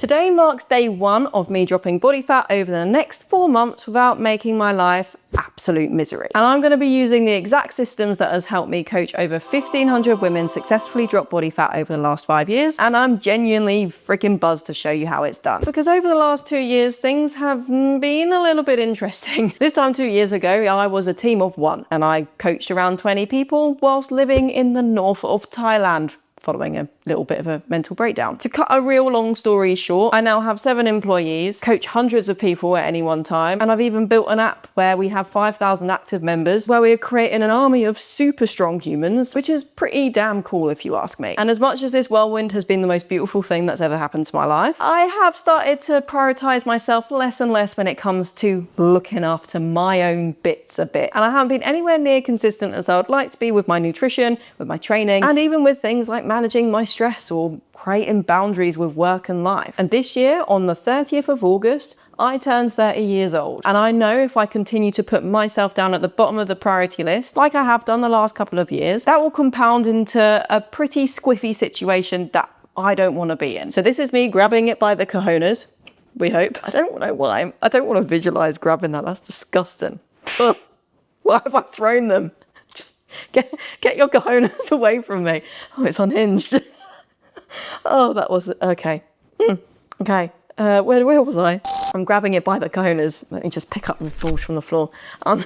Today marks day one of me dropping body fat over the next 4 months without making my life absolute misery. And I'm going to be using the exact systems that has helped me coach over 1,500 women successfully drop body fat over the last 5 years. And I'm genuinely freaking buzzed to show you how it's done. Because over the last 2 years, things have been a little bit interesting. This time 2 years ago, I was a team of 1 and I coached around 20 people whilst living in the north of Thailand, following a little bit of a mental breakdown. To cut a real long story short, I now have 7 employees, coach hundreds of people at any one time, and I've even built an app where we have 5,000 active members, where we are creating an army of super strong humans, which is pretty damn cool if you ask me. And as much as this whirlwind has been the most beautiful thing that's ever happened to my life, I have started to prioritize myself less and less when it comes to looking after my own bits a bit. And I haven't been anywhere near consistent as I would like to be with my nutrition, with my training, and even with things like managing my stress or creating boundaries with work and life. And this year, on the 30th of August, I turned 30 years old. And I know if I continue to put myself down at the bottom of the priority list, like I have done the last couple of years, that will compound into a pretty squiffy situation that I don't want to be in. So this is me grabbing it by the cojones, we hope. I don't know why. I don't want to visualize grabbing that. That's disgusting. Ugh. Why have I thrown them? Get your cojones away from me. Oh, it's unhinged. Oh, that was, okay. Okay, where was I? I'm grabbing it by the cojones. Let me just pick up the balls from the floor. I'm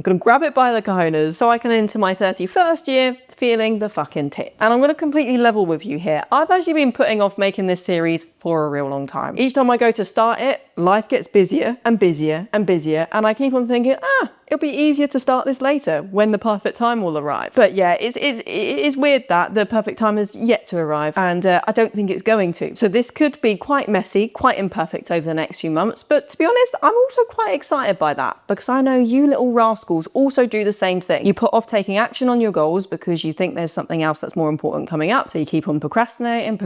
gonna grab it by the cojones so I can enter my 31st year feeling the fucking tits. And I'm gonna completely level with you here. I've actually been putting off making this series for a real long time. Each time I go to start it, life gets busier and busier and busier, and I keep on thinking, it'll be easier to start this later when the perfect time will arrive. But yeah, it's weird that the perfect time is yet to arrive, and I don't think it's going to. So this could be quite messy, quite imperfect over the next few months, but to be honest, I'm also quite excited by that, because I know you little rascals also do the same thing. You put off taking action on your goals because you think there's something else that's more important coming up, so you keep on procrastinating,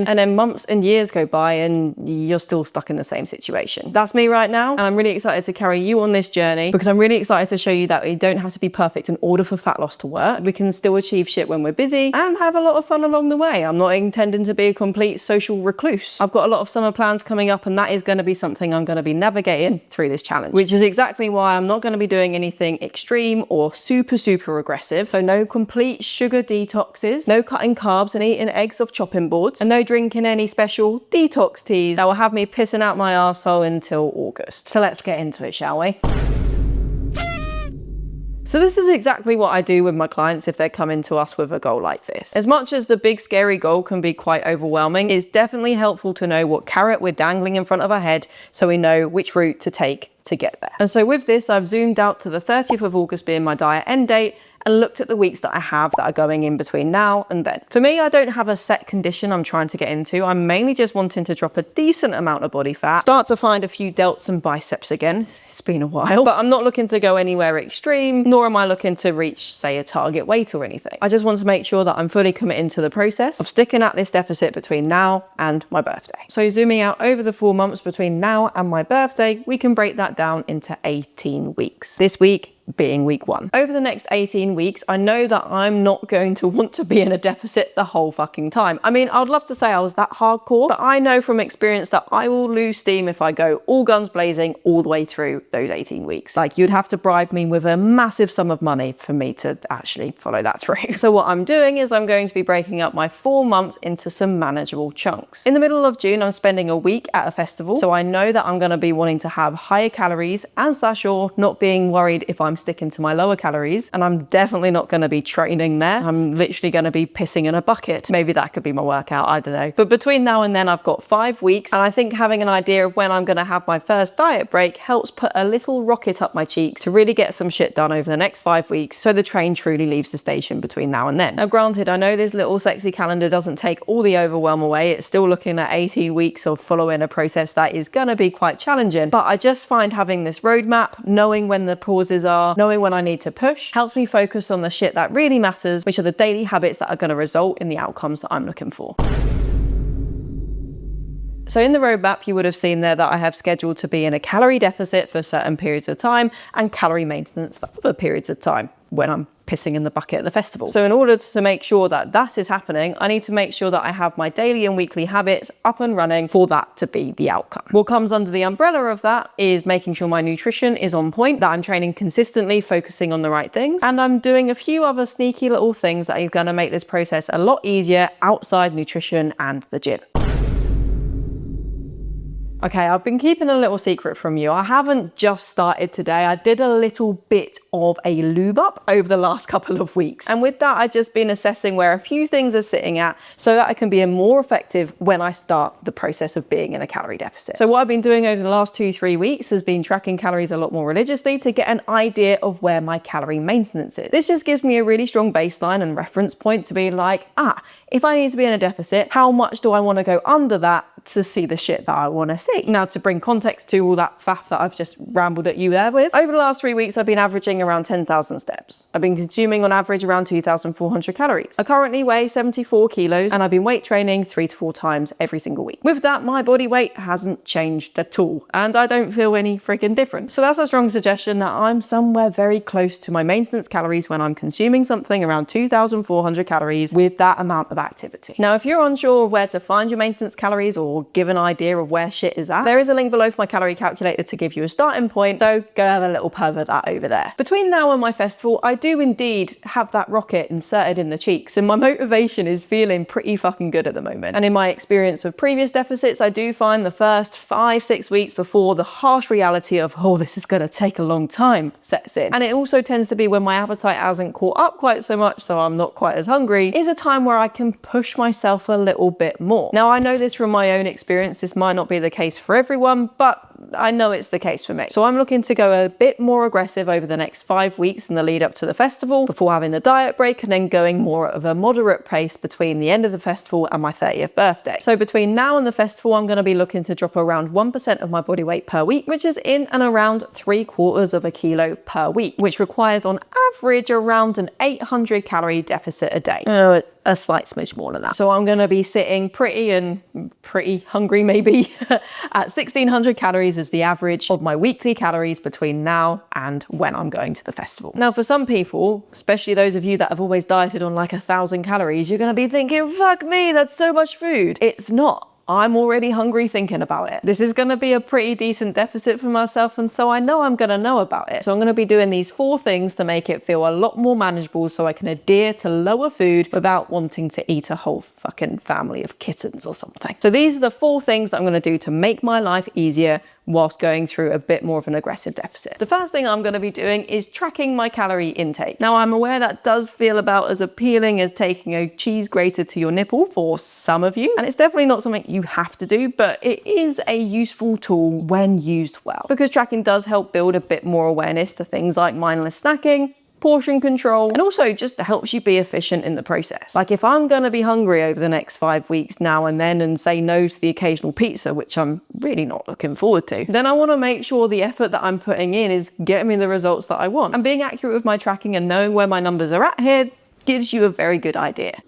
and then months and years go by and you're still stuck in the same situation. That's me right now, and I'm really excited to carry you on this journey, because I'm really excited to show you that we don't have to be perfect in order for fat loss to work. We can still achieve shit when we're busy and have a lot of fun along the way. I'm not intending to be a complete social recluse. I've got a lot of summer plans coming up, and that is going to be something I'm going to be navigating through this challenge, which is exactly why I'm not going to be doing anything extreme or super aggressive. So no complete sugar detoxes, no cutting carbs and eating eggs off chopping boards, and no drinking any special detox teas that will have me pissing out my arsehole until August. So let's get into it, shall we? So this is exactly what I do with my clients if they're coming to us with a goal like this. As much as the big scary goal can be quite overwhelming, it's definitely helpful to know what carrot we're dangling in front of our head so we know which route to take to get there. And so with this, I've zoomed out to the 30th of August being my diet end date, and looked at the weeks that I have that are going in between now and then. For me, I don't have a set condition I'm trying to get into. I'm mainly just wanting to drop a decent amount of body fat, start to find a few delts and biceps again. It's been a while, but I'm not looking to go anywhere extreme, nor am I looking to reach, say, a target weight or anything. I just want to make sure that I'm fully committed to the process of sticking at this deficit between now and my birthday. So zooming out over the 4 months between now and my birthday, we can break that down into 18 weeks. This week being week 1. Over the next 18 weeks, I know that I'm not going to want to be in a deficit the whole fucking time. I mean, I'd love to say I was that hardcore, but I know from experience that I will lose steam if I go all guns blazing all the way through those 18 weeks. Like, you'd have to bribe me with a massive sum of money for me to actually follow that through. So what I'm doing is I'm going to be breaking up my 4 months into some manageable chunks. In the middle of June, I'm spending a week at a festival, so I know that I'm going to be wanting to have higher calories and not being worried if I'm sticking to my lower calories, and I'm definitely not going to be training there. I'm literally going to be pissing in a bucket. Maybe that could be my workout, I don't know. But between now and then, I've got 5 weeks, and I think having an idea of when I'm going to have my first diet break helps put a little rocket up my cheeks to really get some shit done over the next 5 weeks, so the train truly leaves the station between now and then. Now granted, I know this little sexy calendar doesn't take all the overwhelm away. It's still looking at 18 weeks of following a process that is going to be quite challenging, but I just find having this roadmap, knowing when the pauses are, knowing when I need to push, helps me focus on the shit that really matters, which are the daily habits that are going to result in the outcomes that I'm looking for. So in the roadmap, you would have seen there that I have scheduled to be in a calorie deficit for certain periods of time and calorie maintenance for other periods of time. when I'm pissing in the bucket at the festival. So in order to make sure that that is happening, I need to make sure that I have my daily and weekly habits up and running for that to be the outcome. What comes under the umbrella of that is making sure my nutrition is on point, that I'm training consistently, focusing on the right things, and I'm doing a few other sneaky little things that are going to make this process a lot easier outside nutrition and the gym. Okay, I've been keeping a little secret from you. I haven't just started today. I did a little bit of a lube up over the last couple of weeks. And with that, I've just been assessing where a few things are sitting at so that I can be more effective when I start the process of being in a calorie deficit. So what I've been doing over the last 2-3 weeks has been tracking calories a lot more religiously to get an idea of where my calorie maintenance is. This just gives me a really strong baseline and reference point to be like, if I need to be in a deficit, how much do I want to go under that to see the shit that I want to see? Now, to bring context to all that faff that I've just rambled at you there with, over the last 3 weeks, I've been averaging around 10,000 steps. I've been consuming on average around 2,400 calories. I currently weigh 74 kilos and I've been weight training 3 to 4 times every single week. With that, my body weight hasn't changed at all and I don't feel any freaking different. So that's a strong suggestion that I'm somewhere very close to my maintenance calories when I'm consuming something around 2,400 calories with that amount of activity. Now, if you're unsure of where to find your maintenance calories or give an idea of where shit is at, there is a link below for my calorie calculator to give you a starting point, so go have a little perv of that over there. Between now and my festival, I do indeed have that rocket inserted in the cheeks and my motivation is feeling pretty fucking good at the moment. And in my experience of previous deficits, I do find the first 5-6 weeks before the harsh reality of, this is gonna take a long time sets in. And it also tends to be when my appetite hasn't caught up quite so much, so I'm not quite as hungry, is a time where I can push myself a little bit more. Now, I know this from my own experience, this might not be the case for everyone, but I know it's the case for me. So I'm looking to go a bit more aggressive over the next 5 weeks in the lead up to the festival before having the diet break and then going more of a moderate pace between the end of the festival and my 30th birthday. So between now and the festival, I'm going to be looking to drop around 1% of my body weight per week, which is in and around 3/4 of a kilo per week, which requires on average around an 800 calorie deficit a day. A slight smidge more than that. So I'm going to be sitting pretty hungry maybe at 1,600 calories as the average of my weekly calories between now and when I'm going to the festival. Now, for some people, especially those of you that have always dieted on like 1,000 calories, you're going to be thinking, fuck me, that's so much food. It's not. I'm already hungry thinking about it. This is going to be a pretty decent deficit for myself, and so I know I'm going to know about it. So I'm going to be doing these 4 things to make it feel a lot more manageable so I can adhere to lower food without wanting to eat a whole fucking family of kittens or something. So these are the 4 things that I'm going to do to make my life easier whilst going through a bit more of an aggressive deficit. The first thing I'm going to be doing is tracking my calorie intake. Now, I'm aware that does feel about as appealing as taking a cheese grater to your nipple for some of you, and it's definitely not something you have to do, but it is a useful tool when used well, because tracking does help build a bit more awareness to things like mindless snacking, portion control, and also just helps you be efficient in the process. Like if I'm going to be hungry over the next 5 weeks now and then and say no to the occasional pizza, which I'm really not looking forward to, then I want to make sure the effort that I'm putting in is getting me the results that I want. And being accurate with my tracking and knowing where my numbers are at here gives you a very good idea.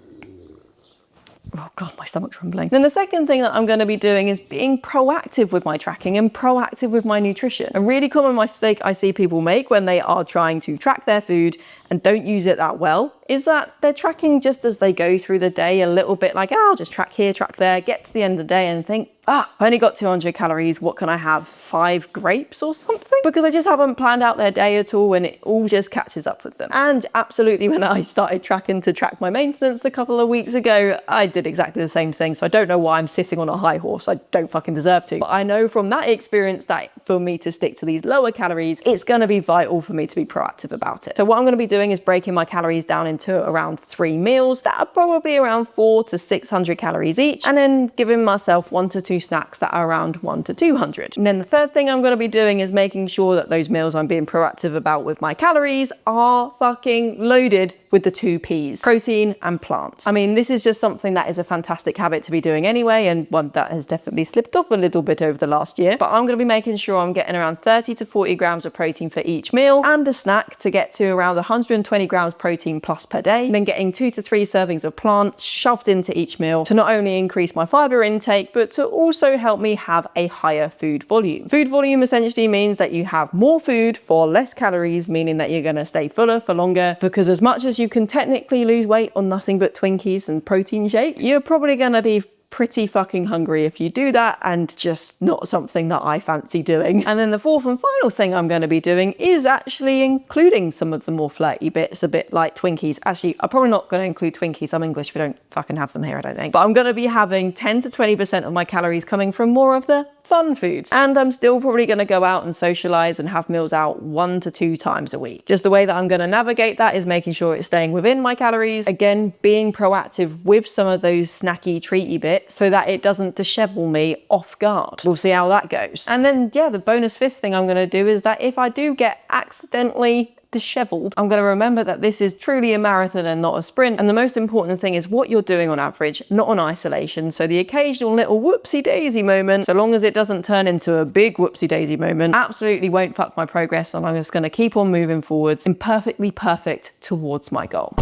Oh God, my stomach's rumbling. Then the second thing that I'm going to be doing is being proactive with my tracking and proactive with my nutrition. A really common mistake I see people make when they are trying to track their food and don't use it that well is that they're tracking just as they go through the day, a little bit like, I'll just track here, track there, get to the end of the day and think, I only got 200 calories, what can I have, 5 grapes or something? Because I just haven't planned out their day at all and it all just catches up with them. And absolutely, when I started tracking to track my maintenance a couple of weeks ago, I did exactly the same thing. So I don't know why I'm sitting on a high horse, I don't fucking deserve to. But I know from that experience that for me to stick to these lower calories, it's gonna be vital for me to be proactive about it. So what I'm gonna be doing is breaking my calories down into around 3 meals that are probably around 400 to 600 calories each, and then giving myself 1 to 2 snacks that are around 100 to 200. And then the third thing I'm going to be doing is making sure that those meals I'm being proactive about with my calories are fucking loaded with the 2 Ps, protein and plants. I mean, this is just something that is a fantastic habit to be doing anyway, and one that has definitely slipped off a little bit over the last year. But I'm going to be making sure I'm getting around 30 to 40 grams of protein for each meal and a snack to get to around 100 120 grams protein plus per day, and then getting 2 to 3 servings of plants shoved into each meal to not only increase my fiber intake, but to also help me have a higher food volume. Food volume essentially means that you have more food for less calories, meaning that you're going to stay fuller for longer, because as much as you can technically lose weight on nothing but Twinkies and protein shakes, you're probably going to be pretty fucking hungry if you do that, and just not something that I fancy doing. And then the fourth and final thing I'm going to be doing is actually including some of the more flirty bits, a bit like Twinkies. Actually, I'm probably not going to include Twinkies. I'm English, we don't fucking have them here, I don't think. But I'm going to be having 10 to 20% of my calories coming from more of the fun foods. And I'm still probably going to go out and socialize and have meals out 1 to 2 times a week. Just the way that I'm going to navigate that is making sure it's staying within my calories. Again, being proactive with some of those snacky, treaty bits so that it doesn't dishevel me off guard. We'll see how that goes. And then, yeah, the bonus fifth thing I'm going to do is that if I do get accidentally disheveled, I'm going to remember that this is truly a marathon and not a sprint. And the most important thing is what you're doing on average, not on isolation. So the occasional little whoopsie daisy moment, so long as it doesn't turn into a big whoopsie daisy moment, absolutely won't fuck my progress. And I'm just going to keep on moving forwards, imperfectly perfect towards my goal.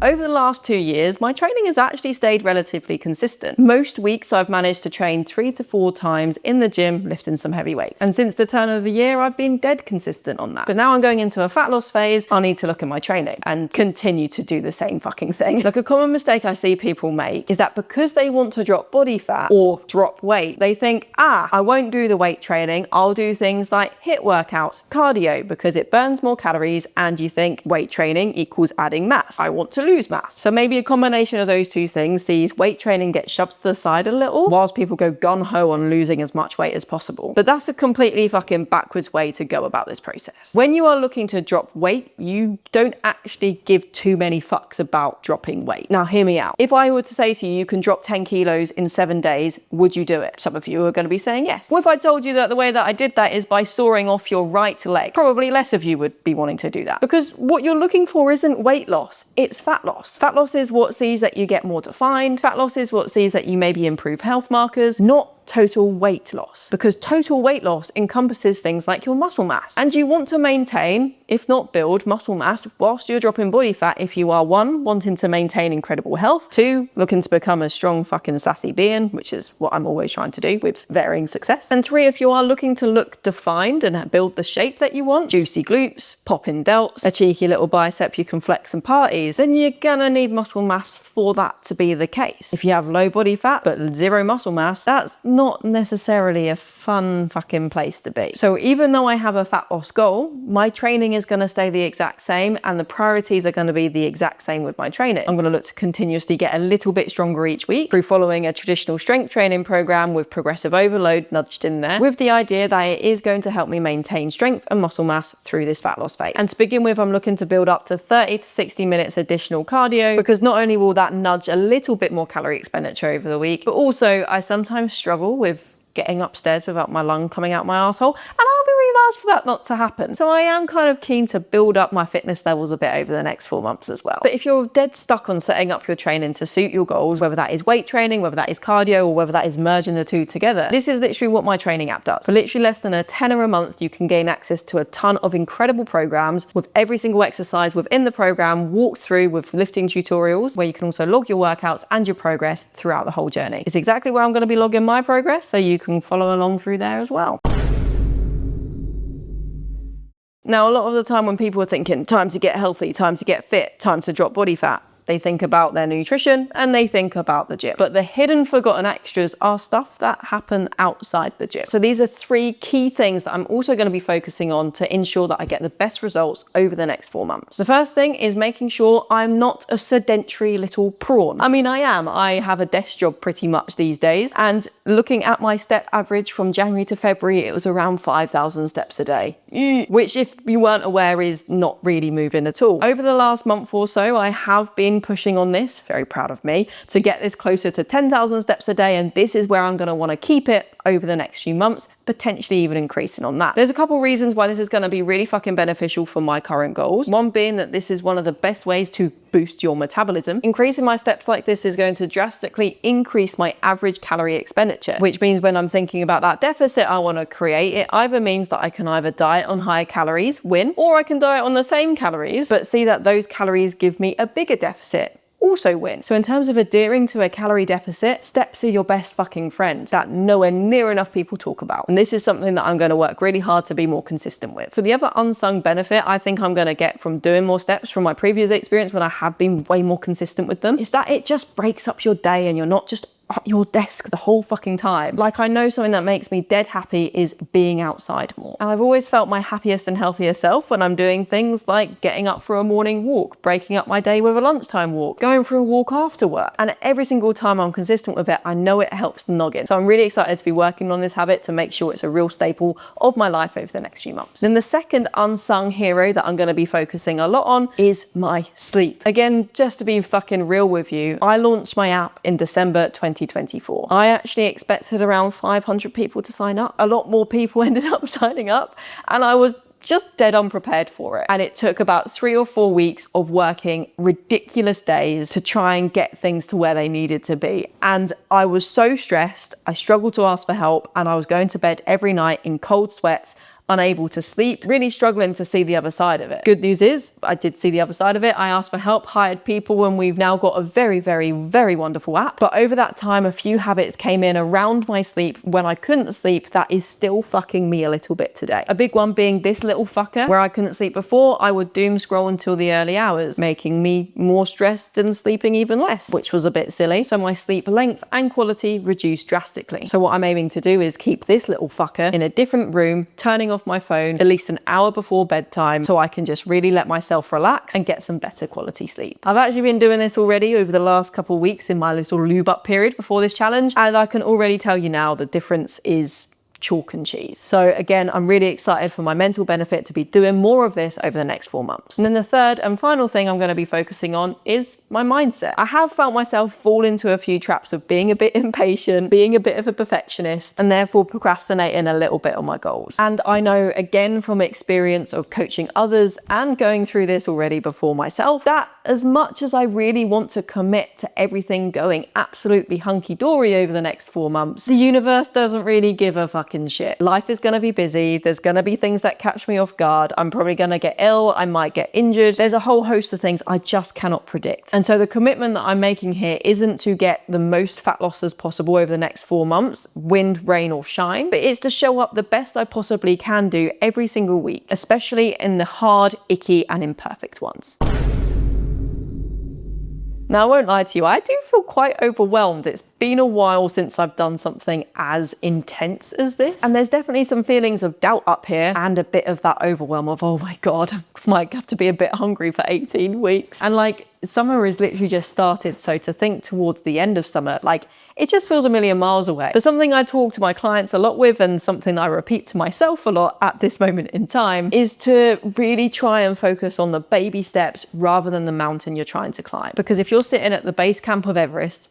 Over the last 2 years, my training has actually stayed relatively consistent. Most weeks I've managed to train 3 to 4 times in the gym, lifting some heavy weights. And since the turn of the year, I've been dead consistent on that. But now I'm going into a fat loss phase, I'll need to look at my training and continue to do the same fucking thing. Like, a common mistake I see people make is that because they want to drop body fat or drop weight, they think, I won't do the weight training, I'll do things like HIIT workouts, cardio, because it burns more calories, and you think weight training equals adding mass. I want to lose mass. So maybe a combination of those two things sees weight training get shoved to the side a little, whilst people go gun-ho on losing as much weight as possible. But that's a completely fucking backwards way to go about this process. When you are looking to drop weight, you don't actually give too many fucks about dropping weight. Now hear me out. If I were to say to you, you can drop 10 kilos in 7 days, would you do it? Some of you are going to be saying yes. What if I told you that the way that I did that is by sawing off your right leg? Probably less of you would be wanting to do that, because what you're looking for isn't weight loss, it's fat loss. Fat loss is what sees that you get more defined. Fat loss is what sees that you maybe improve health markers, not total weight loss, because total weight loss encompasses things like your muscle mass. And you want to maintain, if not build, muscle mass whilst you're dropping body fat if you are 1, wanting to maintain incredible health, 2, looking to become a strong fucking sassy being, which is what I'm always trying to do with varying success, and 3, if you are looking to look defined and build the shape that you want, juicy glutes, pop-in delts, a cheeky little bicep you can flex and parties, then you're gonna need muscle mass for that to be the case. If you have low body fat but 0 muscle mass, that's not necessarily a fun fucking place to be. So even though I have a fat loss goal, my training is going to stay the exact same, and the priorities are going to be the exact same with my training. I'm going to look to continuously get a little bit stronger each week through following a traditional strength training program with progressive overload nudged in there, with the idea that it is going to help me maintain strength and muscle mass through this fat loss phase. And to begin with, I'm looking to build up to 30 to 60 minutes additional cardio, because not only will that nudge a little bit more calorie expenditure over the week, but also I sometimes struggle with getting upstairs without my lung coming out my arsehole, and I'll be really nice for that not to happen. So I am kind of keen to build up my fitness levels a bit over the next 4 months as well. But if you're dead stuck on setting up your training to suit your goals, whether that is weight training, whether that is cardio, or whether that is merging the two together, this is literally what my training app does. For literally less than a tenner a month, you can gain access to a ton of incredible programs with every single exercise within the program walked through with lifting tutorials, where you can also log your workouts and your progress throughout the whole journey. It's exactly where I'm going to be logging my progress, so you can follow along through there as well. Now, a lot of the time when people are thinking, time to get healthy, time to get fit, time to drop body fat, they think about their nutrition and they think about the gym. But the hidden forgotten extras are stuff that happen outside the gym. So these are 3 key things that I'm also going to be focusing on to ensure that I get the best results over the next 4 months. The first thing is making sure I'm not a sedentary little prawn. I mean, I am. I have a desk job pretty much these days, and looking at my step average from January to February, it was around 5,000 steps a day, which, if you weren't aware, is not really moving at all. Over the last month or so, I have been pushing on this, very proud of me, to get this closer to 10,000 steps a day, and this is where I'm going to want to keep it over the next few months, potentially even increasing on that. There's a couple reasons why this is going to be really fucking beneficial for my current goals. One being that this is one of the best ways to boost your metabolism. Increasing my steps like this is going to drastically increase my average calorie expenditure, which means when I'm thinking about that deficit I want to create, it either means that I can either diet on higher calories, win, or I can diet on the same calories, but see that those calories give me a bigger deficit, also win. So in terms of adhering to a calorie deficit, steps are your best fucking friend that nowhere near enough people talk about. And this is something that I'm going to work really hard to be more consistent with. For the other unsung benefit I think I'm going to get from doing more steps from my previous experience when I have been way more consistent with them is that it just breaks up your day and you're not just at your desk the whole fucking time. Like, I know something that makes me dead happy is being outside more. And I've always felt my happiest and healthiest self when I'm doing things like getting up for a morning walk, breaking up my day with a lunchtime walk, going for a walk after work. And every single time I'm consistent with it, I know it helps the noggin. So I'm really excited to be working on this habit to make sure it's a real staple of my life over the next few months. Then the second unsung hero that I'm going to be focusing a lot on is my sleep. Again, just to be fucking real with you, I launched my app in December 2024. I actually expected around 500 people to sign up. A lot more people ended up signing up, and I was just dead unprepared for it. And it took about 3 or 4 weeks of working ridiculous days to try and get things to where they needed to be. And I was so stressed, I struggled to ask for help, and I was going to bed every night in cold sweats, unable to sleep, really struggling to see the other side of it. Good news is I did see the other side of it. I asked for help, hired people, and we've now got a very, very, very wonderful app. But over that time, a few habits came in around my sleep when I couldn't sleep that is still fucking me a little bit today. A big one being this little fucker. Where I couldn't sleep before, I would doom scroll until the early hours, making me more stressed and sleeping even less, which was a bit silly. So my sleep length and quality reduced drastically. So what I'm aiming to do is keep this little fucker in a different room, turning off my phone at least an hour before bedtime so I can just really let myself relax and get some better quality sleep. I've actually been doing this already over the last couple of weeks in my little lube up period before this challenge, and I can already tell you now the difference is chalk and cheese. So again, I'm really excited for my mental benefit to be doing more of this over the next 4 months. And then the third and final thing I'm going to be focusing on is my mindset. I have felt myself fall into a few traps of being a bit impatient, being a bit of a perfectionist, and therefore procrastinating a little bit on my goals. And I know, again, from experience of coaching others and going through this already before myself, that as much as I really want to commit to everything going absolutely hunky-dory over the next 4 months, the universe doesn't really give a fucking shit. Life is going to be busy. There's going to be things that catch me off guard. I'm probably going to get ill. I might get injured. There's a whole host of things I just cannot predict. And so the commitment that I'm making here isn't to get the most fat loss as possible over the next 4 months, wind, rain or shine, but it's to show up the best I possibly can do every single week, especially in the hard, icky and imperfect ones. Now, I won't lie to you, I do feel quite overwhelmed. It's been a while since I've done something as intense as this. And there's definitely some feelings of doubt up here and a bit of that overwhelm of, oh my God, I might have to be a bit hungry for 18 weeks. And like, summer has literally just started. So to think towards the end of summer, like, it just feels a million miles away. But something I talk to my clients a lot with, and something I repeat to myself a lot at this moment in time, is to really try and focus on the baby steps rather than the mountain you're trying to climb. Because if you're sitting at the base camp of Everest,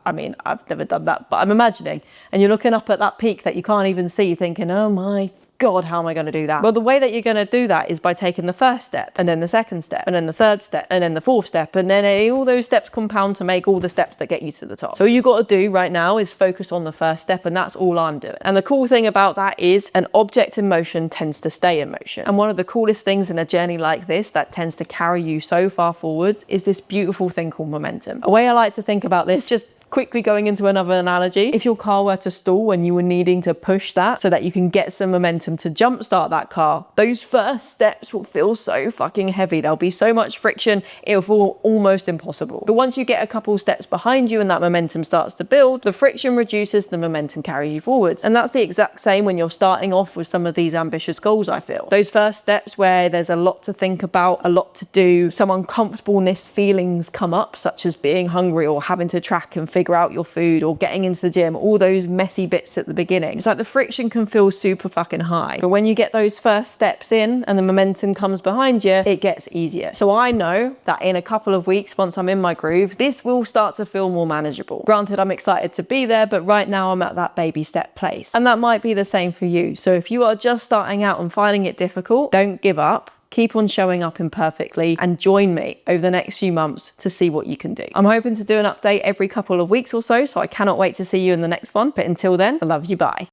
I mean, I've never done that, but I'm imagining, and you're looking up at that peak that you can't even see, thinking, oh my God, how am I going to do that? Well, the way that you're going to do that is by taking the first step, and then the second step, and then the third step, and then the fourth step, and then all those steps compound to make all the steps that get you to the top. So all you got to do right now is focus on the first step, and that's all I'm doing. And the cool thing about that is an object in motion tends to stay in motion. And one of the coolest things in a journey like this that tends to carry you so far forwards is this beautiful thing called momentum. A way I like to think about this, just quickly going into another analogy, if your car were to stall and you were needing to push that so that you can get some momentum to jumpstart that car, those first steps will feel so fucking heavy. There'll be so much friction, it'll feel almost impossible. But once you get a couple steps behind you and that momentum starts to build, the friction reduces, the momentum carries you forwards. And that's the exact same when you're starting off with some of these ambitious goals, I feel. Those first steps where there's a lot to think about, a lot to do, some uncomfortableness feelings come up, such as being hungry or having to track and figure out your food or getting into the gym, all those messy bits at the beginning. It's like the friction can feel super fucking high. But when you get those first steps in and the momentum comes behind you, it gets easier. So I know that in a couple of weeks, once I'm in my groove, this will start to feel more manageable. Granted, I'm excited to be there, but right now I'm at that baby step place. And that might be the same for you. So if you are just starting out and finding it difficult, don't give up. Keep on showing up imperfectly and join me over the next few months to see what you can do. I'm hoping to do an update every couple of weeks or so I cannot wait to see you in the next one. But until then, I love you, bye.